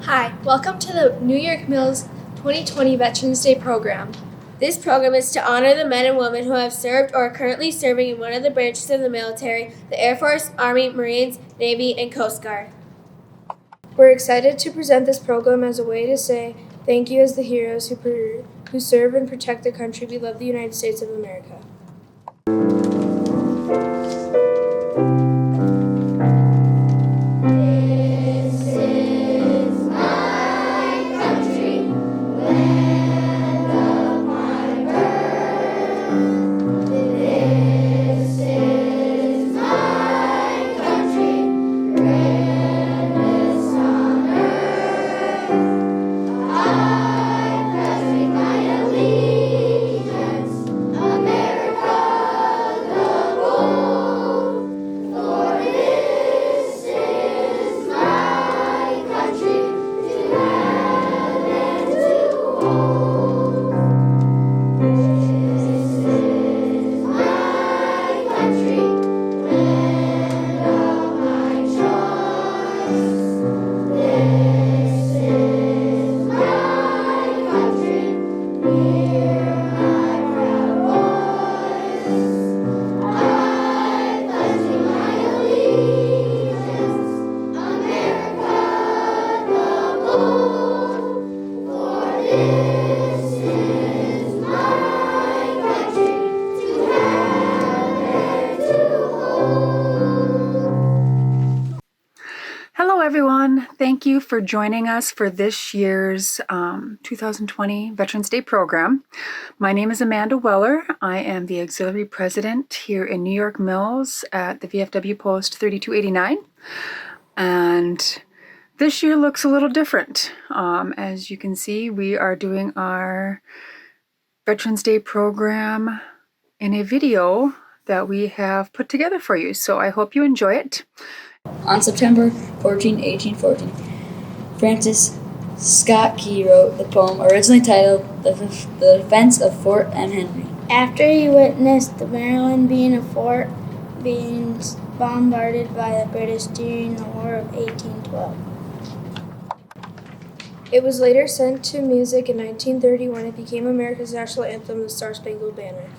Hi, welcome to the New York Mills 2020 Veterans Day program. This program is to honor the men and women who have served or are currently serving in one of the branches of the military, the Air Force, Army, Marines, Navy, and Coast Guard. We're excited to present this program as a way to say thank you as the heroes who serve and protect the country we love, the United States of America. Hello everyone, thank you for joining us for this year's 2020 Veterans Day program. My name is Amanda Weller. I am the Auxiliary President here in New York Mills at the VFW Post 3289. And this year looks a little different. As you can see, we are doing our Veterans Day program in a video that we have put together for you. So I hope you enjoy it. On September 14, 1814, Francis Scott Key wrote the poem originally titled The Defense of Fort Henry. After he witnessed the Maryland being bombarded by the British during the War of 1812. It was later sent to music in 1930 when it became America's national anthem, the Star-Spangled Banner.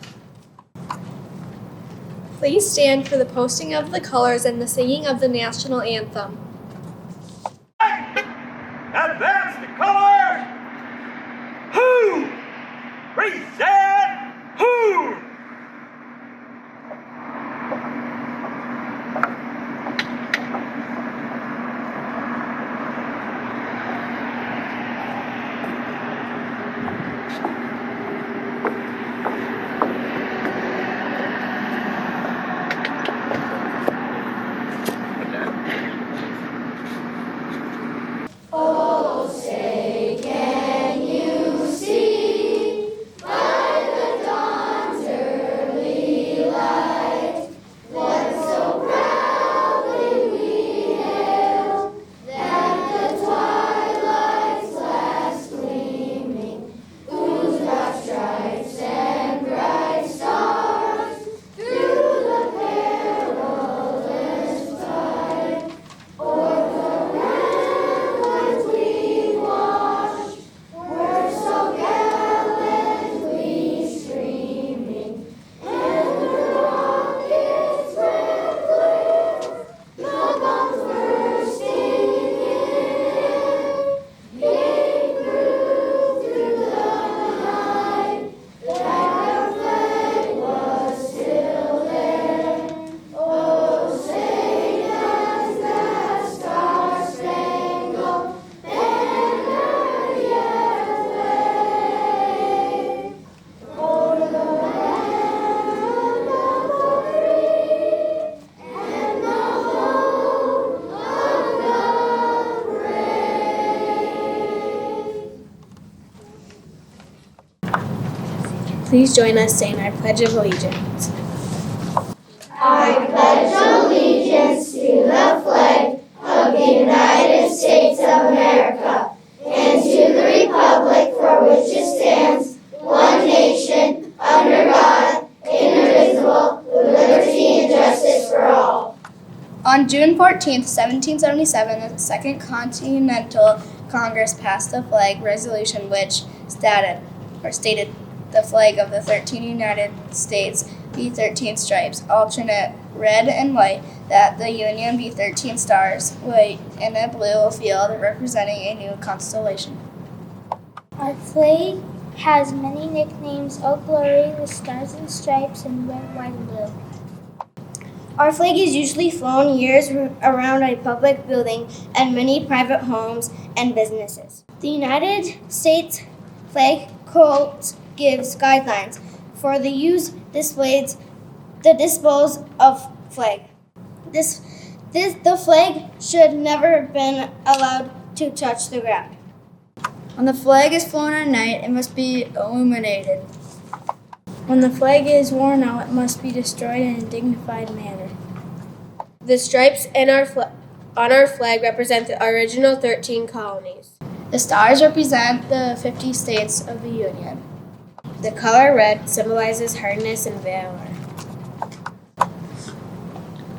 Please stand for the posting of the colors and the singing of the national anthem. Advance the colors! Who? Present! Who? Please join us saying our Pledge of Allegiance. I pledge allegiance to the flag of the United States of America and to the republic for which it stands, one nation, under God, indivisible, with liberty and justice for all. On June 14, 1777, the Second Continental Congress passed the flag resolution which stated the flag of the 13 United States be 13 stripes, alternate red and white, that the Union be 13 stars, white in a blue field representing a new constellation. Our flag has many nicknames: Old Glory, the Stars and Stripes, and Red, White, and Blue. Our flag is usually flown years around a public building and many private homes and businesses. The United States flag code gives guidelines for the use, the dispose of flag. The flag should never been allowed to touch the ground. When the flag is flown at night, it must be illuminated. When the flag is worn out, it must be destroyed in a dignified manner. The stripes on our flag represent the original 13 colonies. The stars represent the 50 states of the Union. The color red symbolizes hardness and valor.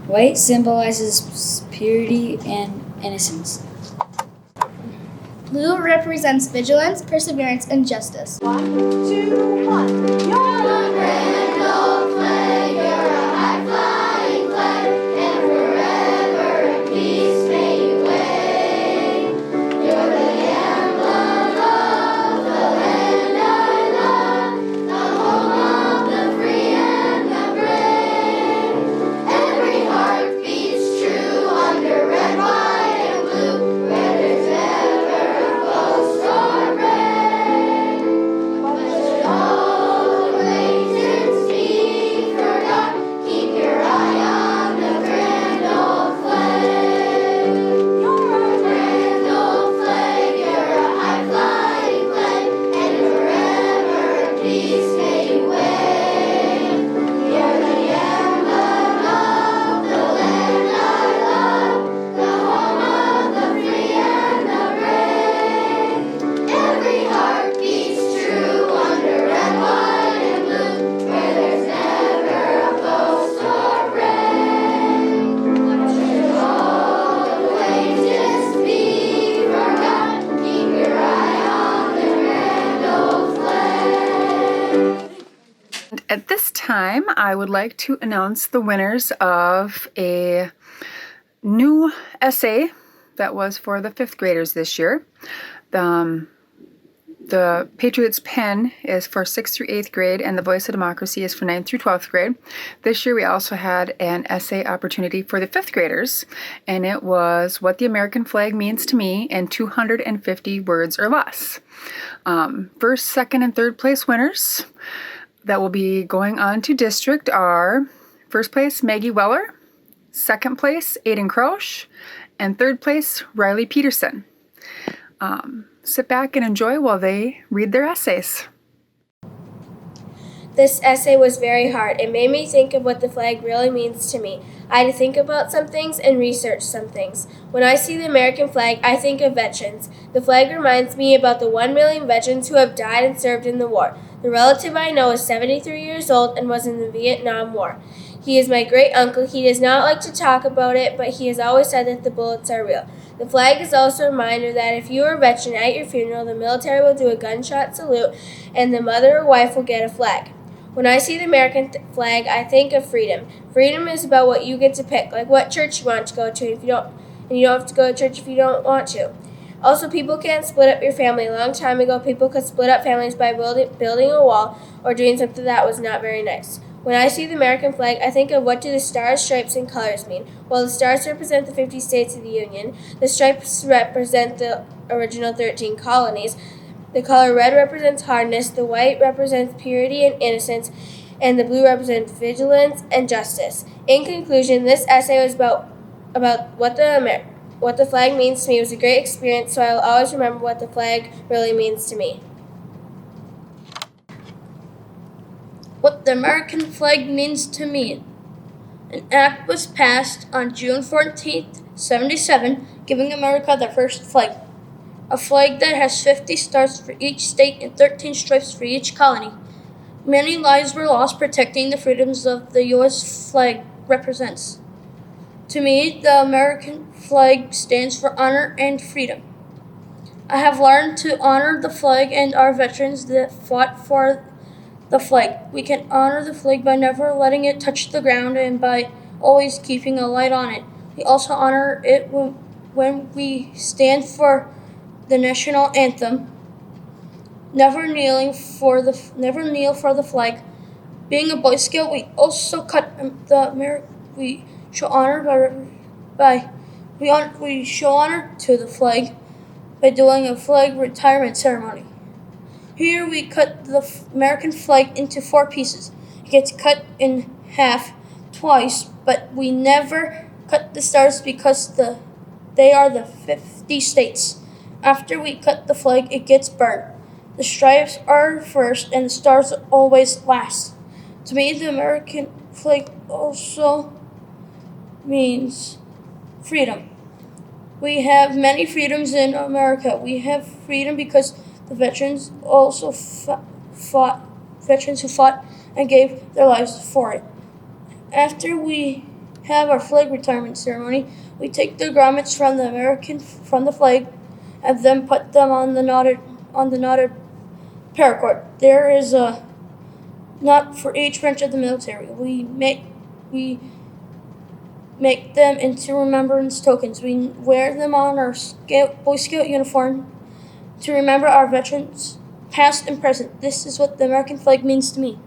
White symbolizes purity and innocence. Blue represents vigilance, perseverance, and justice. 1, 2, 1. You're a grand old flag, you're a high-flying flag, and forever in peace may you wave. You're the emblem of the land I love, the home of the free and the brave. Every heart beats true under red, white, and blue, where there's never a boast or brave. But should all acquaintance be forgot, keep your eye on the grand old flag. You're a grand old flag, you're a high-flying flag, and forever in peace may you wave. You're the emblem of the land I love, the home of the free and the brave. Every heart beats true under red, white, and blue, where there's never a boast or brave. But should all acquaintance be forgot, keep your eye on the grand old flag. At this time, I would like to announce the winners of a new essay that was for the 5th graders this year. The Patriots Pen is for 6th through 8th grade, and the Voice of Democracy is for 9th through 12th grade. This year we also had an essay opportunity for the 5th graders, and it was What the American Flag Means to Me in 250 words or less. First, second, and third place winners that will be going on to district are first place Maggie Weller, second place Aiden Crosch, and third place Riley Peterson. Sit back and enjoy while they read their essays. This essay was very hard. It made me think of what the flag really means to me. I had to think about some things and research some things. When I see the American flag, I think of veterans. The flag reminds me about the 1 million veterans who have died and served in the war. The relative I know is 73 years old and was in the Vietnam War. He is my great uncle. He does not like to talk about it, but he has always said that the bullets are real. The flag is also a reminder that if you are a veteran at your funeral, the military will do a gunshot salute and the mother or wife will get a flag. When I see the American flag, I think of freedom. Freedom is about what you get to pick, like what church you want to go to, and you don't have to go to church if you don't want to. Also, people can't split up your family. A long time ago, people could split up families by building a wall or doing something that was not very nice. When I see the American flag, I think of what do the stars, stripes, and colors mean. While the stars represent the 50 states of the Union, the stripes represent the original 13 colonies. The color red represents hardness, the white represents purity and innocence, and the blue represents vigilance and justice. In conclusion, this essay was about what the flag means to me. It was a great experience, so I will always remember what the flag really means to me. What the American flag means to me. An act was passed on June 14th, 1977, giving America their first flag. A flag that has 50 stars for each state and 13 stripes for each colony. Many lives were lost protecting the freedoms of the U.S. flag represents. To me, the American flag stands for honor and freedom. I have learned to honor the flag and our veterans that fought for the flag. We can honor the flag by never letting it touch the ground and by always keeping a light on it. We also honor it when we stand for the national anthem, never kneel for the flag. Being a Boy Scout, we also cut we show honor we show honor to the flag by doing a flag retirement ceremony. Here we cut the American flag into 4 pieces. It gets cut in half twice, but we never cut the stars because they are the 50 states. After we cut the flag, it gets burnt. The stripes are first and the stars always last. To me, the American flag also means freedom. We have many freedoms in America. We have freedom because the veterans also veterans who fought and gave their lives for it. After we have our flag retirement ceremony, we take the grommets from the flag and then put them on the knotted paracord. There is a knot for each branch of the military. We make them into remembrance tokens. We wear them on our Boy Scout uniform to remember our veterans, past and present. This is what the American flag means to me.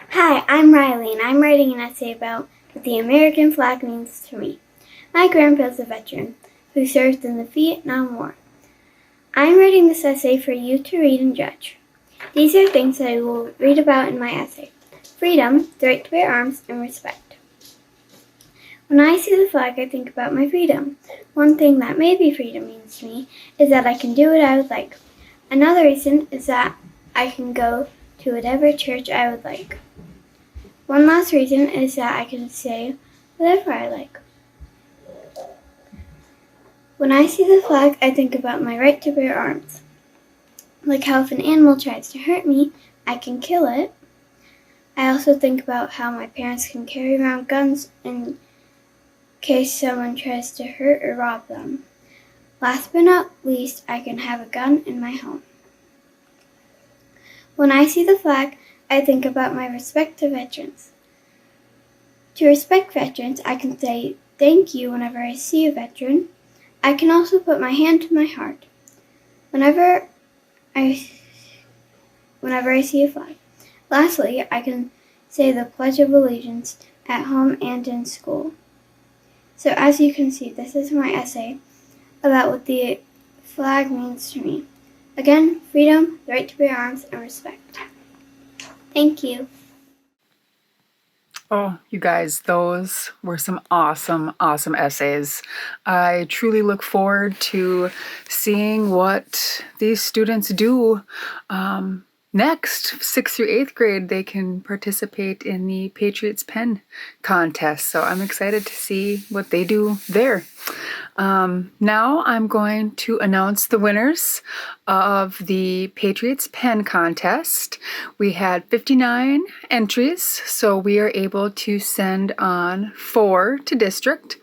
Hi, I'm Riley, and I'm writing an essay about what the American flag means to me. My grandpa's a veteran who served in the Vietnam War. I'm writing this essay for you to read and judge. These are things that I will read about in my essay: freedom, the right to bear arms, and respect. When I see the flag, I think about my freedom. One thing that maybe freedom means to me is that I can do what I would like. Another reason is that I can go to whatever church I would like. One last reason is that I can say whatever I like. When I see the flag, I think about my right to bear arms. Like how if an animal tries to hurt me, I can kill it. I also think about how my parents can carry around guns in case someone tries to hurt or rob them. Last but not least, I can have a gun in my home. When I see the flag, I think about my respect to veterans. To respect veterans, I can say thank you whenever I see a veteran. I can also put my hand to my heart whenever I see a flag. Lastly, I can say the Pledge of Allegiance at home and in school. So as you can see, this is my essay about what the flag means to me. Again, freedom, the right to bear arms, and respect. Thank you. Oh, you guys, those were some awesome essays. I truly look forward to seeing what these students do next. 6th through 8th grade, they can participate in the Patriots Pen contest. So I'm excited to see what they do there. Now I'm going to announce the winners of the Patriots Pen contest. We had 59 entries, so we are able to send on 4 to district.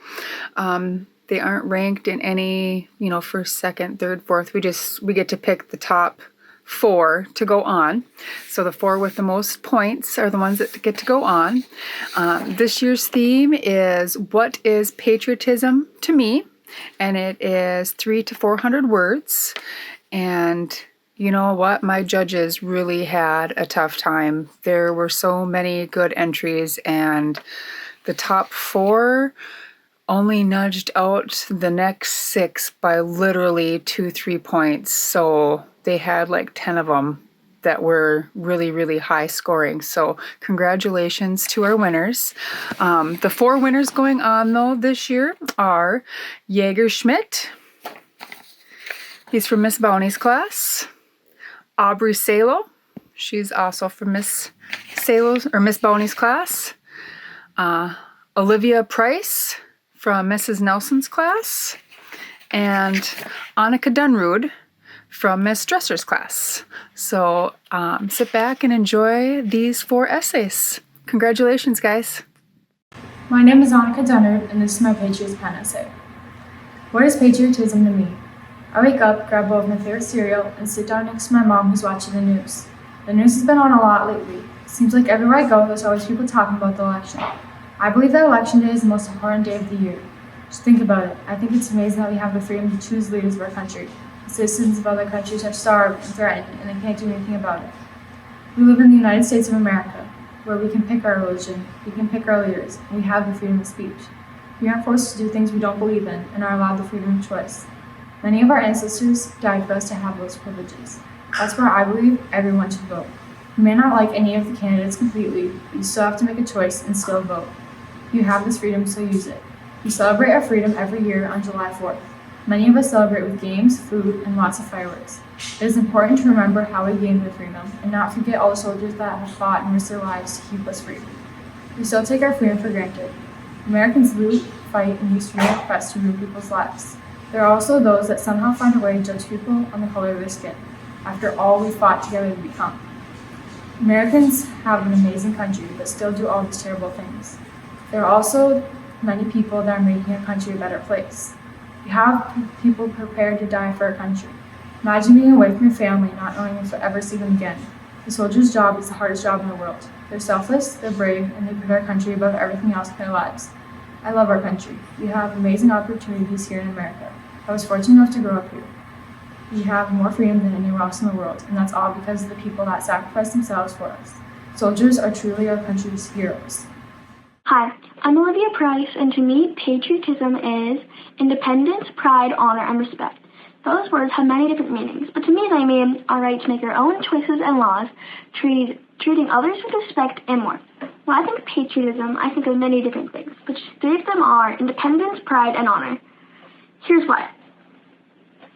They aren't ranked in any, first, second, third, fourth. We get to pick the top 4 to go on. So the 4 with the most points are the ones that get to go on. This year's theme is "What is patriotism to me?" And it is 300 to 400 words. And you know what? My judges really had a tough time. There were so many good entries, and the top 4 only nudged out the next 6 by literally 2-3 points. So they had like 10 of them that were really high scoring. So congratulations to our winners. The 4 winners going on though this year are Jaeger Schmidt. He's from Miss Bowney's class. Aubrey Salo. She's also from Miss Bowney's class. Olivia Price from Mrs. Nelson's class. And Annika Dunrud from Miss Dresser's class. So sit back and enjoy these 4 essays. Congratulations, guys. My name is Annika Dunner, and this is my Patriots Pen essay. What is patriotism to me? I wake up, grab a bowl of my favorite cereal, and sit down next to my mom who's watching the news. The news has been on a lot lately. It seems like everywhere I go, there's always people talking about the election. I believe that Election Day is the most important day of the year. Just think about it. I think it's amazing that we have the freedom to choose leaders of our country. The citizens of other countries have starved and threatened, and they can't do anything about it. We live in the United States of America, where we can pick our religion, we can pick our leaders, and we have the freedom of speech. We aren't forced to do things we don't believe in and are allowed the freedom of choice. Many of our ancestors died for us to have those privileges. That's why I believe everyone should vote. You may not like any of the candidates completely, but you still have to make a choice and still vote. You have this freedom, so use it. We celebrate our freedom every year on July 4th. Many of us celebrate with games, food, and lots of fireworks. It is important to remember how we gained the freedom and not forget all the soldiers that have fought and risked their lives to keep us free. We still take our freedom for granted. Americans loot, fight, and use freedom of press to ruin people's lives. There are also those that somehow find a way to judge people on the color of their skin, after all we fought together to become. Americans have an amazing country, but still do all these terrible things. There are also many people that are making our country a better place. We have people prepared to die for our country. Imagine being away from your family, not knowing if you'll ever see them again. The soldier's job is the hardest job in the world. They're selfless, they're brave, and they put our country above everything else in their lives. I love our country. We have amazing opportunities here in America. I was fortunate enough to grow up here. We have more freedom than anywhere else in the world, and that's all because of the people that sacrificed themselves for us. Soldiers are truly our country's heroes. Hi, I'm Olivia Price, and to me, patriotism is independence, pride, honor, and respect. Those words have many different meanings, but to me they mean our right to make our own choices and laws, treating others with respect and more. When I think of patriotism, I think of many different things, but three of them are independence, pride, and honor. Here's why.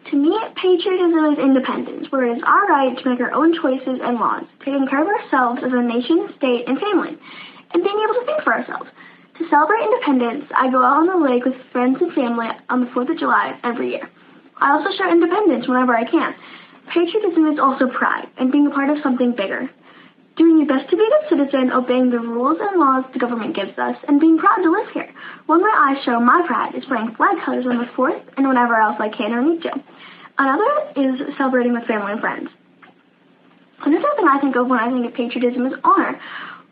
To me, patriotism is independence, where it is our right to make our own choices and laws, taking care of ourselves as a nation, state, and family, and being able to think for ourselves. To celebrate independence, I go out on the lake with friends and family on the 4th of July every year. I also show independence whenever I can. Patriotism is also pride, and being a part of something bigger. Doing your best to be a good citizen, obeying the rules and laws the government gives us, and being proud to live here. One way I show my pride is wearing flag colors on the 4th and whenever else I can or need to. Another is celebrating with family and friends. Another thing I think of when I think of patriotism is honor.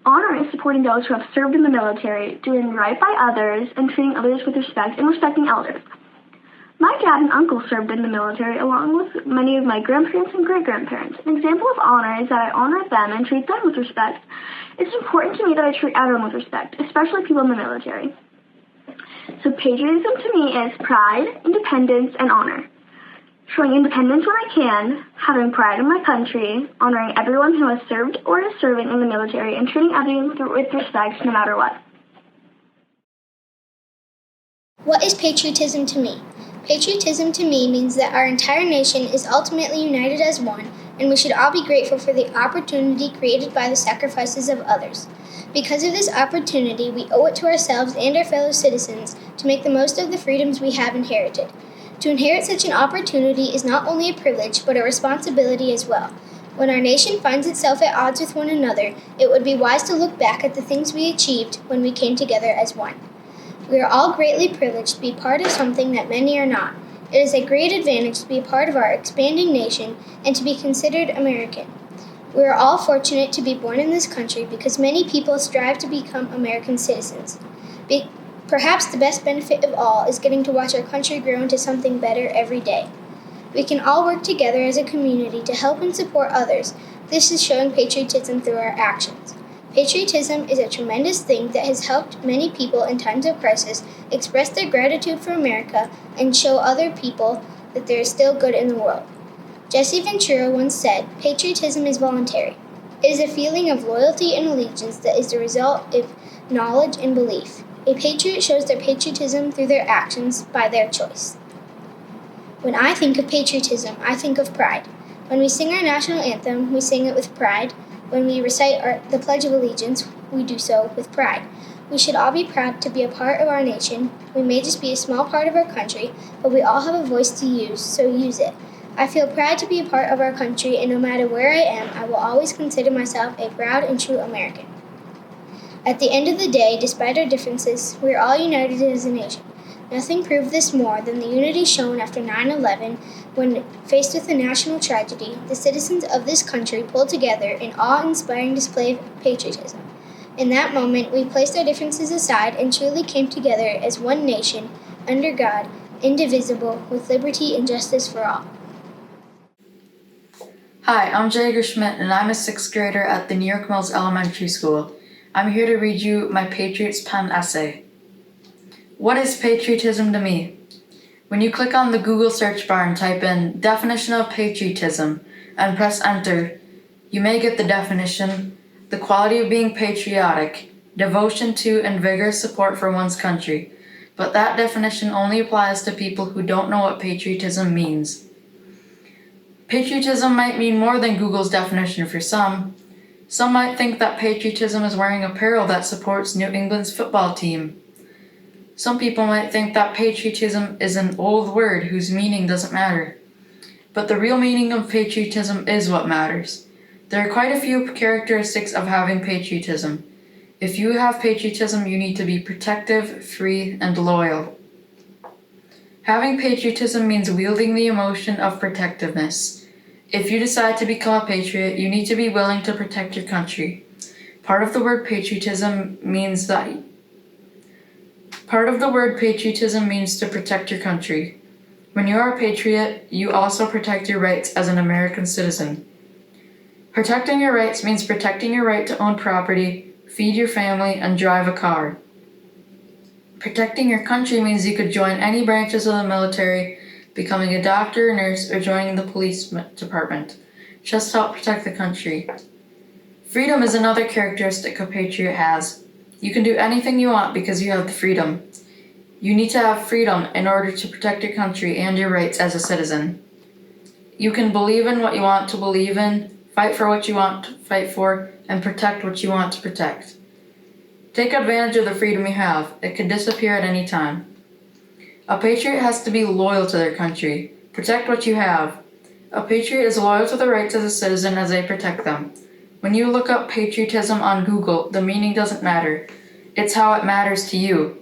Honor is supporting those who have served in the military, doing right by others, and treating others with respect and respecting elders. My dad and uncle served in the military along with many of my grandparents and great-grandparents. An example of honor is that I honor them and treat them with respect. It's important to me that I treat everyone with respect, especially people in the military. So patriotism to me is pride, independence, and honor. Showing independence when I can, having pride in my country, honoring everyone who has served or is serving in the military, and treating everyone with respect no matter what. What is patriotism to me? Patriotism to me means that our entire nation is ultimately united as one, and we should all be grateful for the opportunity created by the sacrifices of others. Because of this opportunity, we owe it to ourselves and our fellow citizens to make the most of the freedoms we have inherited. To inherit such an opportunity is not only a privilege, but a responsibility as well. When our nation finds itself at odds with one another, it would be wise to look back at the things we achieved when we came together as one. We are all greatly privileged to be part of something that many are not. It is a great advantage to be a part of our expanding nation and to be considered American. We are all fortunate to be born in this country because many people strive to become American citizens. Perhaps the best benefit of all is getting to watch our country grow into something better every day. We can all work together as a community to help and support others. This is showing patriotism through our actions. Patriotism is a tremendous thing that has helped many people in times of crisis express their gratitude for America and show other people that there is still good in the world. Jesse Ventura once said, "Patriotism is voluntary. It is a feeling of loyalty and allegiance that is the result of knowledge and belief. A patriot shows their patriotism through their actions by their choice." When I think of patriotism, I think of pride. When we sing our national anthem, we sing it with pride. When we recite the Pledge of Allegiance, we do so with pride. We should all be proud to be a part of our nation. We may just be a small part of our country, but we all have a voice to use, so use it. I feel proud to be a part of our country, and no matter where I am, I will always consider myself a proud and true American. At the end of the day, despite our differences, we are all united as a nation. Nothing proved this more than the unity shown after 9/11 when, faced with a national tragedy, the citizens of this country pulled together in awe-inspiring display of patriotism. In that moment, we placed our differences aside and truly came together as one nation, under God, indivisible, with liberty and justice for all. Hi, I'm Jager Schmidt, and I'm a 6th grader at the New York Mills Elementary School. I'm here to read you my Patriots Pen essay. What is patriotism to me? When you click on the Google search bar and type in definition of patriotism and press enter, you may get the definition: the quality of being patriotic, devotion to and vigorous support for one's country. But that definition only applies to people who don't know what patriotism means. Patriotism might mean more than Google's definition for some. Some might think that patriotism is wearing apparel that supports New England's football team. Some people might think that patriotism is an old word whose meaning doesn't matter. But the real meaning of patriotism is what matters. There are quite a few characteristics of having patriotism. If you have patriotism, you need to be protective, free, and loyal. Having patriotism means wielding the emotion of protectiveness. If you decide to become a patriot, you need to be willing to protect your country. Part of the word patriotism means to protect your country. When you are a patriot, you also protect your rights as an American citizen. Protecting your rights means protecting your right to own property, feed your family, and drive a car. Protecting your country means you could join any branches of the military, becoming a doctor, nurse, or joining the police department. Just help protect the country. Freedom is another characteristic a patriot has. You can do anything you want because you have the freedom. You need to have freedom in order to protect your country and your rights as a citizen. You can believe in what you want to believe in, fight for what you want to fight for, and protect what you want to protect. Take advantage of the freedom you have. It could disappear at any time. A patriot has to be loyal to their country. Protect what you have. A patriot is loyal to their rights as a citizen as they protect them. When you look up patriotism on Google, the meaning doesn't matter. It's how it matters to you.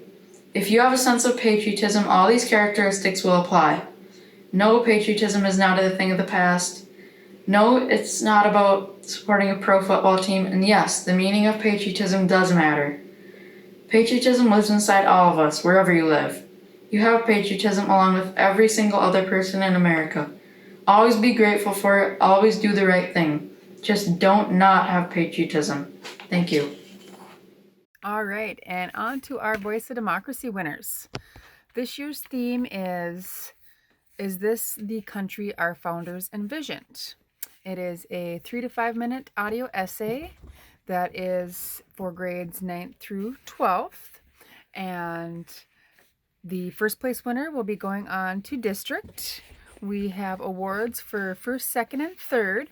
If you have a sense of patriotism, all these characteristics will apply. No, patriotism is not a thing of the past. No, it's not about supporting a pro football team. And yes, the meaning of patriotism does matter. Patriotism lives inside all of us, wherever you live. You have patriotism along with every single other person in America. Always be grateful for it. Always do the right thing. Just don't not have patriotism. Thank you. All right, and on to our Voice of Democracy winners. This year's theme is this the country our founders envisioned? It is a 3 to 5 minute audio essay that is for grades 9th through 12th. And the first place winner will be going on to district. We have awards for first, second, and third.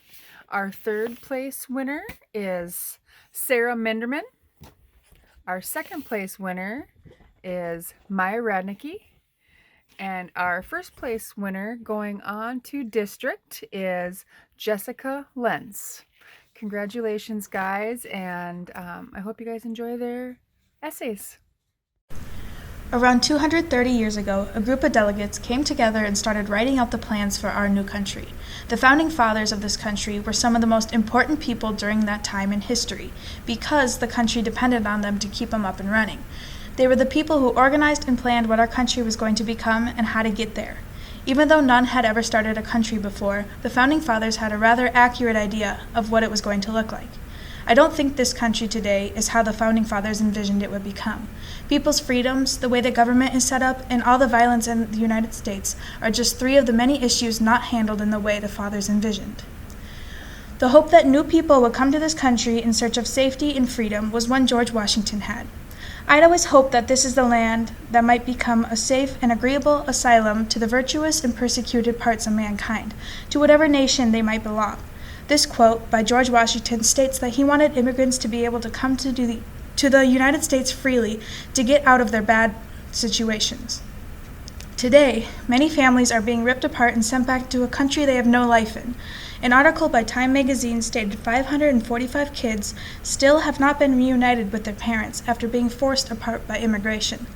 Our third place winner is Sarah Minderman. Our second place winner is Maya Radnicki. And our first place winner going on to district is Jessica Lenz. Congratulations, guys, and I hope you guys enjoy their essays. Around 230 years ago, a group of delegates came together and started writing out the plans for our new country. The founding fathers of this country were some of the most important people during that time in history, because the country depended on them to keep them up and running. They were the people who organized and planned what our country was going to become and how to get there. Even though none had ever started a country before, the founding fathers had a rather accurate idea of what it was going to look like. I don't think this country today is how the founding fathers envisioned it would become. People's freedoms, the way the government is set up, and all the violence in the United States are just 3 of the many issues not handled in the way the fathers envisioned. The hope that new people would come to this country in search of safety and freedom was one George Washington had. I'd always hoped that this is the land that might become a safe and agreeable asylum to the virtuous and persecuted parts of mankind, to whatever nation they might belong. This quote by George Washington states that he wanted immigrants to be able to come to the United States freely to get out of their bad situations. Today, many families are being ripped apart and sent back to a country they have no life in. An article by Time magazine stated 545 kids still have not been reunited with their parents after being forced apart by immigration.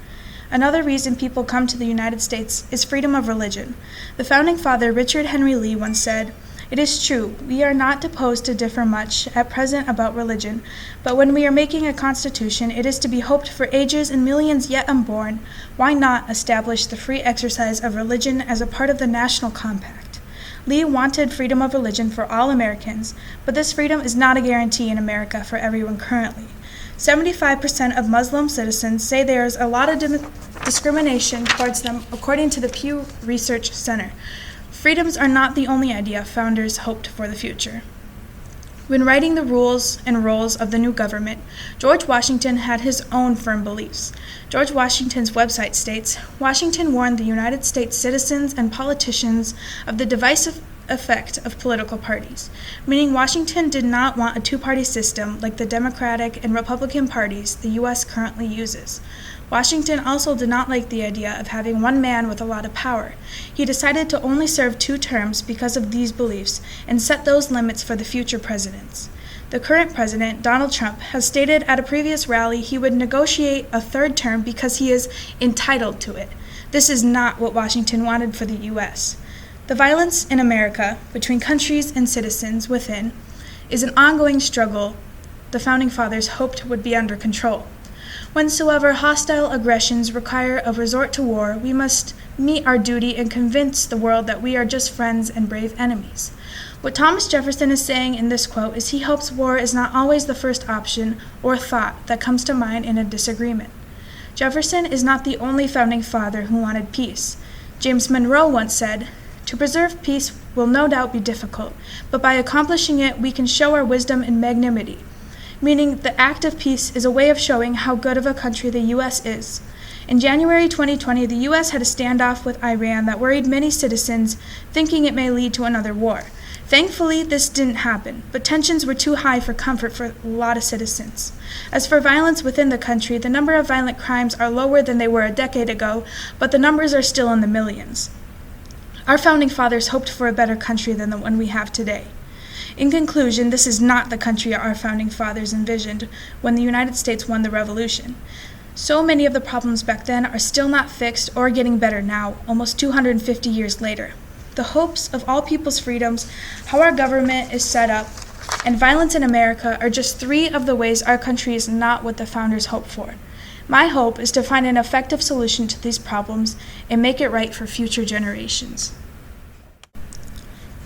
Another reason people come to the United States is freedom of religion. The founding father Richard Henry Lee once said, "It is true, we are not disposed to differ much at present about religion, but when we are making a constitution, it is to be hoped for ages and millions yet unborn, why not establish the free exercise of religion as a part of the national compact?" Lee wanted freedom of religion for all Americans, but this freedom is not a guarantee in America for everyone currently. 75% of Muslim citizens say there is a lot of discrimination towards them, according to the Pew Research Center. Freedoms are not the only idea founders hoped for the future. When writing the rules and roles of the new government, George Washington had his own firm beliefs. George Washington's website states, "Washington warned the United States citizens and politicians of the divisive effect of political parties," meaning Washington did not want a two-party system like the Democratic and Republican parties the U.S. currently uses. Washington also did not like the idea of having one man with a lot of power. He decided to only serve 2 terms because of these beliefs and set those limits for the future presidents. The current president, Donald Trump, has stated at a previous rally he would negotiate a 3rd term because he is entitled to it. This is not what Washington wanted for the U.S. The violence in America, between countries and citizens within, is an ongoing struggle the Founding Fathers hoped would be under control. Whensoever hostile aggressions require a resort to war, we must meet our duty and convince the world that we are just friends and brave enemies. What Thomas Jefferson is saying in this quote is he hopes war is not always the first option or thought that comes to mind in a disagreement. Jefferson is not the only founding father who wanted peace. James Monroe once said, "To preserve peace will no doubt be difficult, but by accomplishing it we can show our wisdom and magnanimity," meaning the act of peace is a way of showing how good of a country the U.S. is. In January 2020, the U.S. had a standoff with Iran that worried many citizens, thinking it may lead to another war. Thankfully, this didn't happen, but tensions were too high for comfort for a lot of citizens. As for violence within the country, the number of violent crimes are lower than they were a decade ago, but the numbers are still in the millions. Our founding fathers hoped for a better country than the one we have today. In conclusion, this is not the country our founding fathers envisioned when the United States won the Revolution. So many of the problems back then are still not fixed or getting better now, almost 250 years later. The hopes of all people's freedoms, how our government is set up, and violence in America are just 3 of the ways our country is not what the founders hoped for. My hope is to find an effective solution to these problems and make it right for future generations.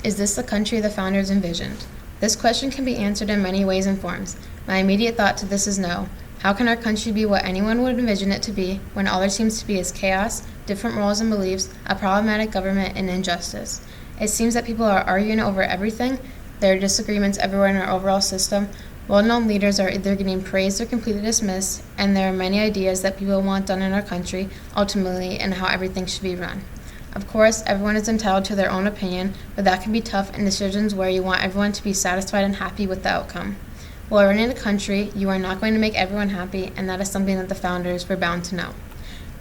Is this the country the founders envisioned? This question can be answered in many ways and forms. My immediate thought to this is no. How can our country be what anyone would envision it to be when all there seems to be is chaos, different roles and beliefs, a problematic government, and injustice? It seems that people are arguing over everything. There are disagreements everywhere in our overall system. Well-known leaders are either getting praised or completely dismissed, and there are many ideas that people want done in our country, ultimately, and how everything should be run. Of course, everyone is entitled to their own opinion, but that can be tough in decisions where you want everyone to be satisfied and happy with the outcome. While running a country, you are not going to make everyone happy, and that is something that the founders were bound to know.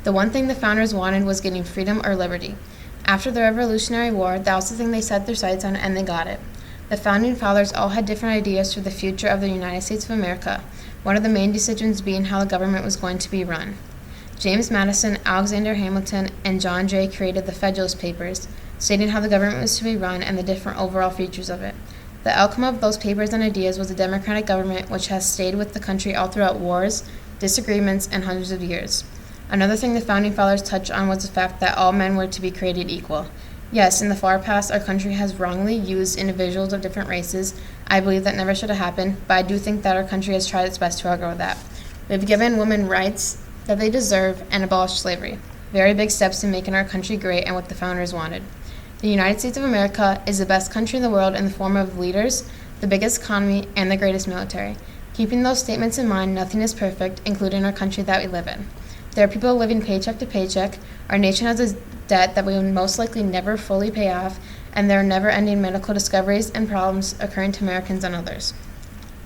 The one thing the founders wanted was getting freedom or liberty. After the Revolutionary War, that was the thing they set their sights on, and they got it. The founding fathers all had different ideas for the future of the United States of America, one of the main decisions being how the government was going to be run. James Madison, Alexander Hamilton, and John Jay created the Federalist Papers, stating how the government was to be run and the different overall features of it. The outcome of those papers and ideas was a democratic government which has stayed with the country all throughout wars, disagreements, and hundreds of years. Another thing the founding fathers touched on was the fact that all men were to be created equal. Yes, in the far past, our country has wrongly used individuals of different races. I believe that never should have happened, but I do think that our country has tried its best to outgrow that. We've given women rights that they deserve and abolished slavery. Very big steps in making our country great and what the founders wanted. The United States of America is the best country in the world in the form of leaders, the biggest economy, and the greatest military. Keeping those statements in mind, nothing is perfect, including our country that we live in. There are people living paycheck to paycheck. Our nation has a debt that we will most likely never fully pay off, and there are never-ending medical discoveries and problems occurring to Americans and others.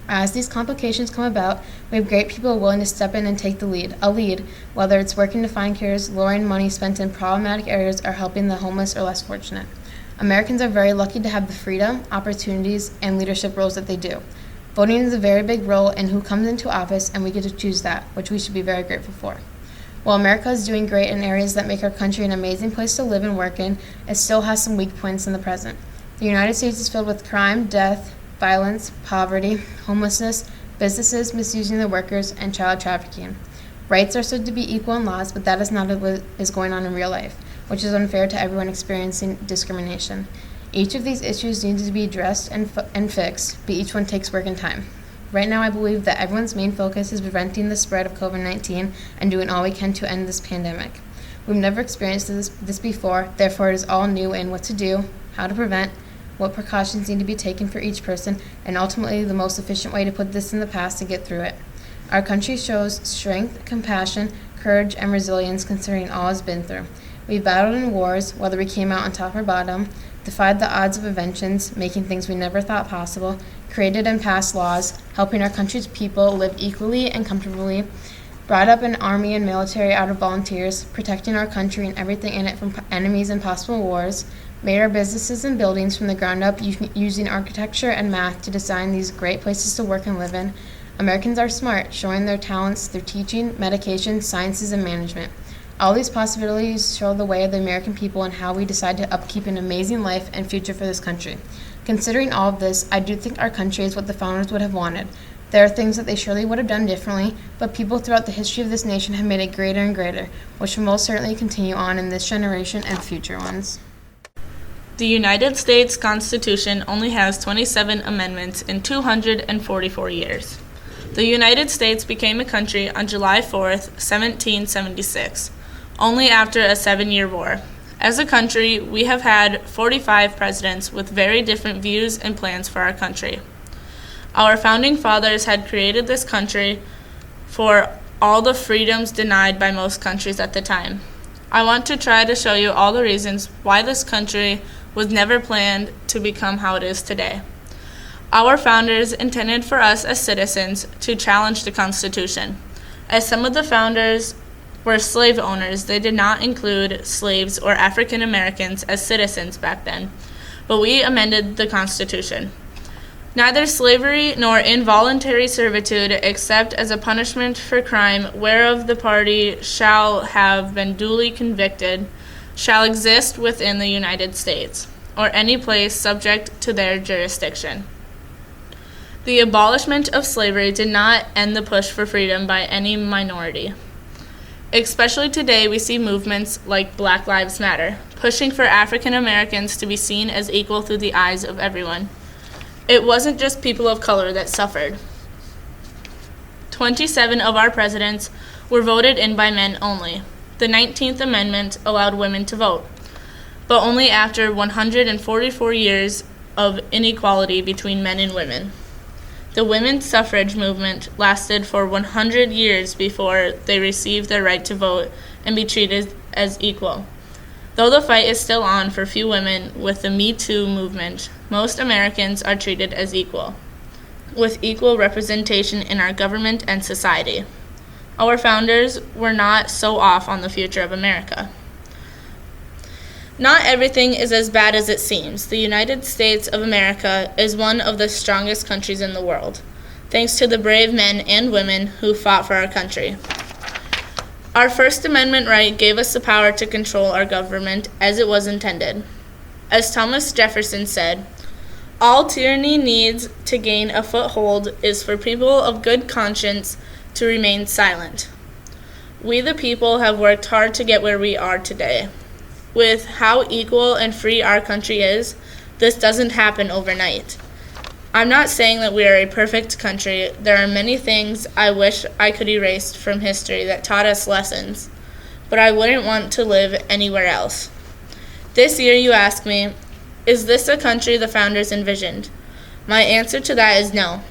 As these complications come about, we have great people willing to step in and take the lead, whether it's working to find cures, lowering money spent in problematic areas, or helping the homeless or less fortunate. Americans are very lucky to have the freedom, opportunities, and leadership roles that they do. Voting is a very big role in who comes into office, and we get to choose that, which we should be very grateful for. While America is doing great in areas that make our country an amazing place to live and work in, it still has some weak points in the present. The United States is filled with crime, death, violence, poverty, homelessness, businesses misusing the workers, and child trafficking. Rights are said to be equal in laws, but that is not what is going on in real life, which is unfair to everyone experiencing discrimination. Each of these issues needs to be addressed and fixed, but each one takes work and time. Right now, I believe that everyone's main focus is preventing the spread of COVID-19 and doing all we can to end this pandemic. We've never experienced this before, therefore it is all new in what to do, how to prevent, what precautions need to be taken for each person, and ultimately the most efficient way to put this in the past to get through it. Our country shows strength, compassion, courage, and resilience considering all it's been through. We've battled in wars, whether we came out on top or bottom, defied the odds of inventions, making things we never thought possible, created and passed laws, helping our country's people live equally and comfortably, brought up an army and military out of volunteers, protecting our country and everything in it from enemies and possible wars, made our businesses and buildings from the ground up using architecture and math to design these great places to work and live in. Americans are smart, showing their talents through teaching, medication, sciences, and management. All these possibilities show the way of the American people and how we decide to upkeep an amazing life and future for this country. Considering all of this, I do think our country is what the founders would have wanted. There are things that they surely would have done differently, but people throughout the history of this nation have made it greater and greater, which will most certainly continue on in this generation and future ones. The United States Constitution only has 27 amendments in 244 years. The United States became a country on July 4th, 1776, only after a 7-year war. As a country, we have had 45 presidents with very different views and plans for our country. Our founding fathers had created this country for all the freedoms denied by most countries at the time. I want to try to show you all the reasons why this country was never planned to become how it is today. Our founders intended for us as citizens to challenge the Constitution. As some of the founders were slave owners, they did not include slaves or African Americans as citizens back then, but we amended the Constitution. Neither slavery nor involuntary servitude, except as a punishment for crime whereof the party shall have been duly convicted, shall exist within the United States, or any place subject to their jurisdiction. The abolishment of slavery did not end the push for freedom by any minority. Especially today, we see movements like Black Lives Matter, pushing for African Americans to be seen as equal through the eyes of everyone. It wasn't just people of color that suffered. 27 of our presidents were voted in by men only. The 19th Amendment allowed women to vote, but only after 144 years of inequality between men and women. The women's suffrage movement lasted for 100 years before they received their right to vote and be treated as equal. Though the fight is still on for few women with the Me Too movement, most Americans are treated as equal, with equal representation in our government and society. Our founders were not so off on the future of America. Not everything is as bad as it seems. The United States of America is one of the strongest countries in the world, thanks to the brave men and women who fought for our country. Our First Amendment right gave us the power to control our government as it was intended. As Thomas Jefferson said, "All tyranny needs to gain a foothold is for people of good conscience to remain silent." We the people have worked hard to get where we are today. With how equal and free our country is, this doesn't happen overnight. I'm not saying that we are a perfect country. There are many things I wish I could erase from history that taught us lessons, but I wouldn't want to live anywhere else. This year you ask me, is this a country the founders envisioned? My answer to that is no.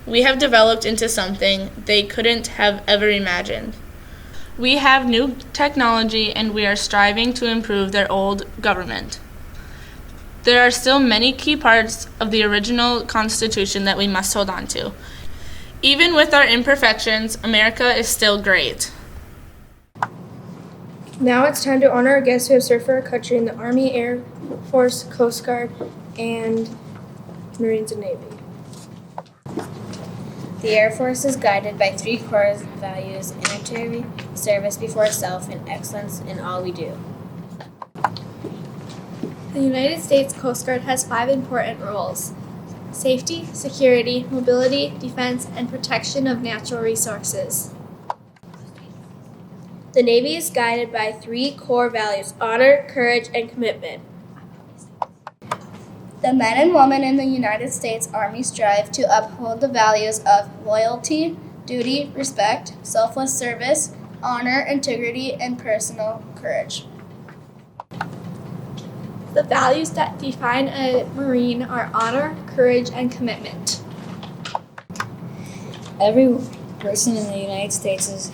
We have developed into something they couldn't have ever imagined. We have new technology and we are striving to improve their old government. There are still many key parts of the original Constitution that we must hold on to. Even with our imperfections, America is still great. Now it's time to honor our guests who have served for our country in the Army, Air Force, Coast Guard, and Marines and Navy. The Air Force is guided by 3 core values: integrity, service before self and excellence in all we do. The United States Coast Guard has 5 important roles: safety, security, mobility, defense, and protection of natural resources. The Navy is guided by 3 core values: honor, courage, and commitment. The men and women in the United States Army strive to uphold the values of loyalty, duty, respect, selfless service, honor, integrity, and personal courage. The values that define a Marine are honor, courage, and commitment. Every person in the United States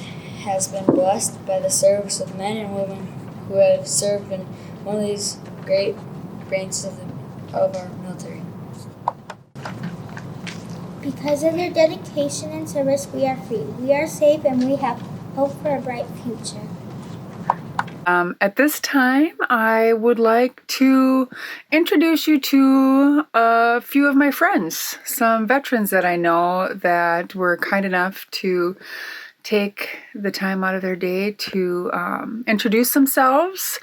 has been blessed by the service of men and women who have served in one of these great branches of our military. Because of their dedication and service, we are free, we are safe, and we have hope for a bright future. At this time, I would like to introduce you to a few of my friends, some veterans that I know that were kind enough to take the time out of their day to introduce themselves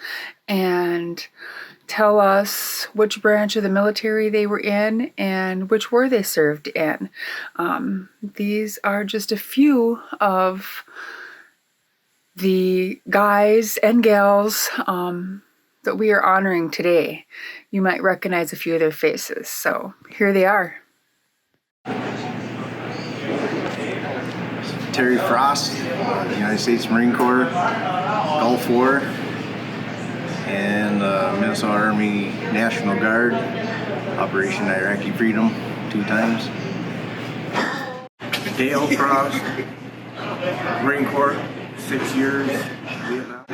and tell us which branch of the military they were in and which war they served in. These are just a few of the guys and gals that we are honoring today. You might recognize a few of their faces, so here they are. Terry Frost, United States Marine Corps, Gulf War, and Minnesota Army National Guard, Operation Iraqi Freedom 2 times. Dale Frost, Marine Corps, 6 years, Vietnam.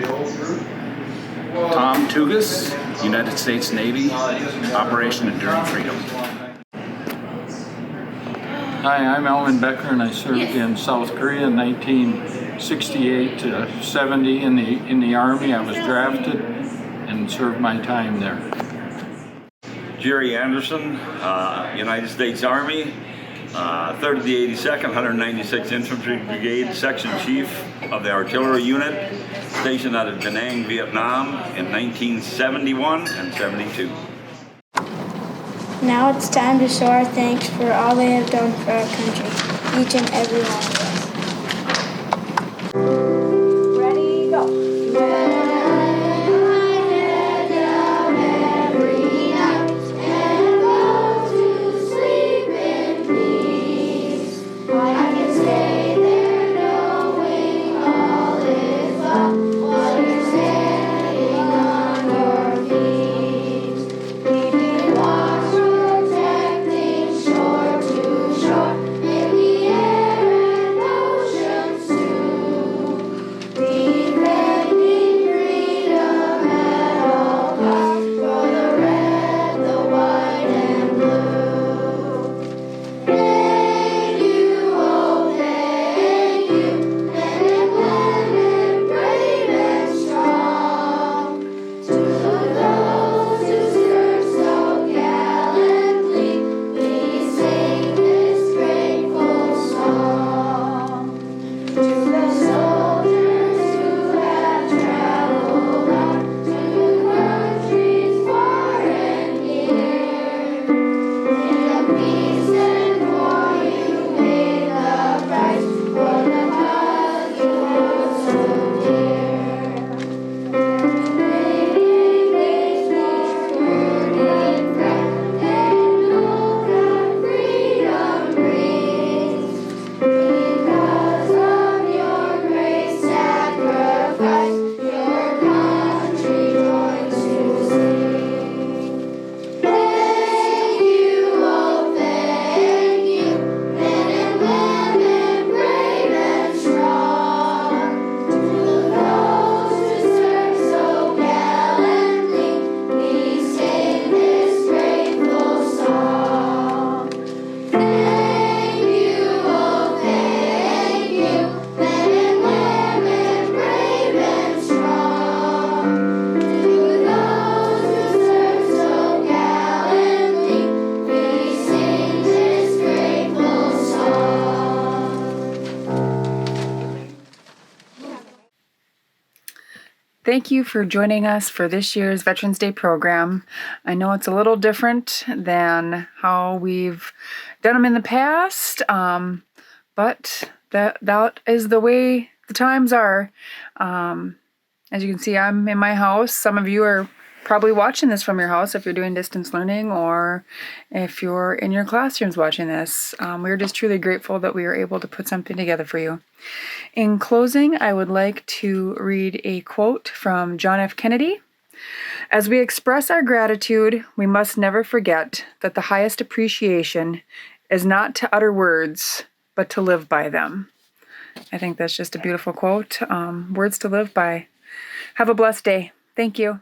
Tom Tugas, United States Navy, Operation Enduring Freedom. Hi, I'm Alvin Becker, and I served in South Korea in 1968 to 70 in the Army. I was drafted and served my time there. Jerry Anderson, United States Army, 3rd of the 82nd, 196th Infantry Brigade, Section Chief of the Artillery Unit, stationed out of Da Nang, Vietnam in 1971 and 72. Now it's time to show our thanks for all they have done for our country, each and every one of us. Ready, go. Protecting shore to shore in the air and Thank you for joining us for this year's Veterans Day program. I know it's a little different than how we've done them in the past, but that is the way the times are. As you can see, I'm in my house. Some of you are probably watching this from your house if you're doing distance learning, or if you're in your classrooms watching this. We're just truly grateful that we were able to put something together for you. In closing, I would like to read a quote from John F. Kennedy. As we express our gratitude, we must never forget that the highest appreciation is not to utter words, but to live by them. I think that's just a beautiful quote. Words to live by. Have a blessed day. Thank you.